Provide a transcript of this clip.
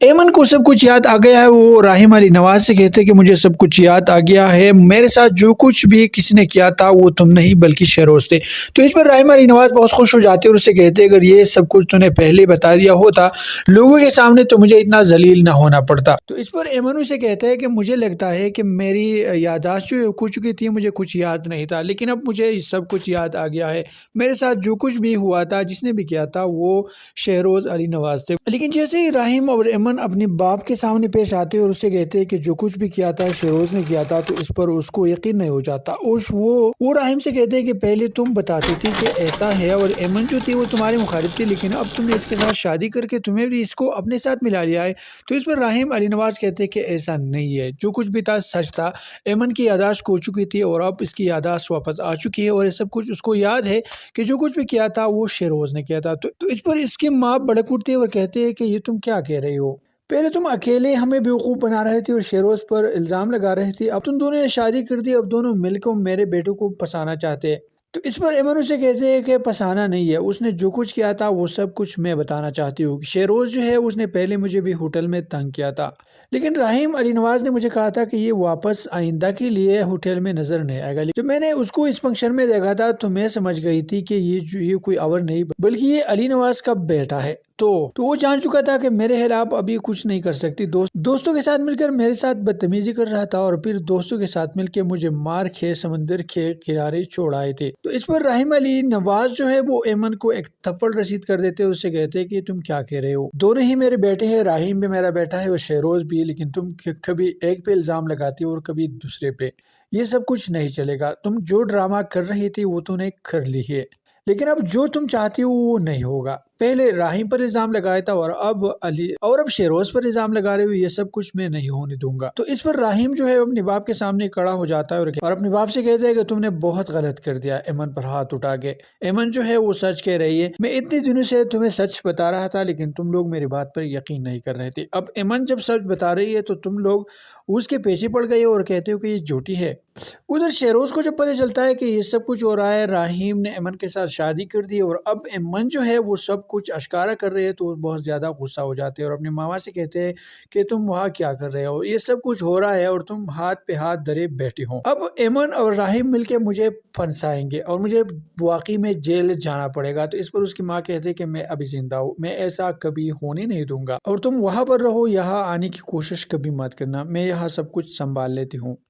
ایمن کو سب کچھ یاد آ گیا ہے۔ وہ راہیم علی نواز سے کہتے کہ مجھے سب کچھ یاد آ گیا ہے، میرے ساتھ جو کچھ بھی کسی نے کیا تھا وہ تم نہیں بلکہ شہروز تھے۔ تو اس پر راہیم علی نواز بہت خوش ہو جاتے اور اسے کہتے اگر یہ سب کچھ تو نے پہلے بتا دیا ہوتا لوگوں کے سامنے تو مجھے اتنا ذلیل نہ ہونا پڑتا۔ تو اس پر ایمن اسے کہتا ہے کہ مجھے لگتا ہے کہ میری یادداشت جو کھو چکی تھی، مجھے کچھ یاد نہیں تھا، لیکن اب مجھے سب کچھ یاد آ گیا ہے، میرے ساتھ جو کچھ بھی ہوا تھا، جس نے بھی کیا تھا وہ شہروز علی نواز تھے۔ لیکن جیسے ہی راہیم اور ایمن اپنے باپ کے سامنے پیش آتے اور اسے کہتے کہ جو کچھ بھی کیا تھا شہروز نے کیا تھا، تو اس پر اس کو یقین نہیں ہو جاتا۔ اور وہ راہیم سے کہتے کہ پہلے تم بتاتی تھی کہ ایسا ہے اور ایمن جو تھی وہ تمہاری مخالف تھی، لیکن اب تم نے اس کے ساتھ شادی کر کے تمہیں بھی اس کو اپنے ساتھ ملا لیا ہے۔ تو اس پر راہیم علی نواز کہتے کہ ایسا نہیں ہے، جو کچھ بھی تھا سچ تھا، ایمن کی یادداشت کھو چکی تھی اور اب اس کی یادداشت واپس آ چکی ہے اور یہ سب کچھ اس کو یاد ہے کہ جو کچھ بھی کیا تھا وہ شہروز نے کیا تھا۔ تو اس پر اس کی ماں بڑک اٹھتی ہے اور کہتے ہیں کہ یہ تم کیا کہہ رہی ہو؟ پہلے تم اکیلے ہمیں بیوقوف بنا رہے تھے اور شہروز پر الزام لگا رہے تھے، اب تم دونوں نے شادی کر دی، اب دونوں مل کر میرے بیٹے کو پھنسانا چاہتے ہیں۔ تو اس پر ایمن سے کہتے ہیں کہ پھنسانا نہیں ہے، اس نے جو کچھ کیا تھا وہ سب کچھ میں بتانا چاہتی ہوں۔ شہروز جو ہے اس نے پہلے مجھے بھی ہوٹل میں تنگ کیا تھا، لیکن راہیم علی نواز نے مجھے کہا تھا کہ یہ واپس آئندہ کے لیے ہوٹل میں نظر نہیں آئے گا۔ جب میں نے اس کو اس فنکشن میں دیکھا تھا تو میں سمجھ گئی تھی کہ یہ کوئی اور نہیں بلکہ یہ علی نواز کا بیٹا ہے۔ تو وہ جان چکا تھا کہ میرے خلاف ابھی کچھ نہیں کر سکتی۔ دوستوں کے ساتھ مل کر میرے ساتھ بدتمیزی کر رہا تھا اور پھر دوستوں کے ساتھ مل کے مجھے مار کے سمندر کے کنارے چھوڑ آئے تھے۔ تو اس پر راہیم علی نواز جو ہے وہ ایمن کو ایک تھپڑ رسید کر دیتے، اسے کہتے کہ تم کیا کہہ رہے ہو، دونوں ہی میرے بیٹے ہیں، راہیم بھی میرا بیٹا ہے اور شہروز بھی، لیکن تم کبھی ایک پہ الزام لگاتی اور کبھی دوسرے پہ، یہ سب کچھ نہیں چلے گا۔ تم جو ڈرامہ کر رہی تھی وہ تو نے کر لی ہے، لیکن اب جو تم چاہتی ہو وہ نہیں ہوگا۔ پہلے راہیم پر الزام لگایا تھا اور اب شہروز پر الزام لگا رہے ہو، یہ سب کچھ میں نہیں ہونے دوں گا۔ تو اس پر راہیم جو ہے اپنے باپ کے سامنے کھڑا ہو جاتا ہے اور اپنے باپ سے کہتا ہے کہ تم نے بہت غلط کر دیا ایمن پر ہاتھ اٹھا کے۔ ایمن جو ہے وہ سچ کہہ رہی ہے، میں اتنے دنوں سے تمہیں سچ بتا رہا تھا لیکن تم لوگ میری بات پر یقین نہیں کر رہے تھے، اب ایمن جب سچ بتا رہی ہے تو تم لوگ اس کے پیچھے پڑ گئے اور کہتے ہو کہ یہ جھوٹی ہے۔ ادھر شہروز کو جب پتہ چلتا ہے کہ یہ سب کچھ ہو رہا ہے، راہیم نے ایمن کے ساتھ شادی کر دی اور اب ایمن جو ہے وہ سب کچھ اشکارا کر رہے ہیں، تو وہ بہت زیادہ غصہ ہو جاتے ہیں اور اپنی ماما سے کہتے ہیں کہ تم وہاں کیا کر رہے ہو، یہ سب کچھ ہو رہا ہے اور تم ہاتھ پہ ہاتھ دھرے بیٹھے ہو، اب ایمن اور راہیم مل کے مجھے پھنسائیں گے اور مجھے واقعی میں جیل جانا پڑے گا۔ تو اس پر اس کی ماں کہتے ہیں کہ میں ابھی زندہ ہوں، میں ایسا کبھی ہونے نہیں دوں گا اور تم وہاں پر رہو، یہاں آنے کی کوشش کبھی مت کرنا، میں یہاں سب کچھ سنبھال لیتی ہوں۔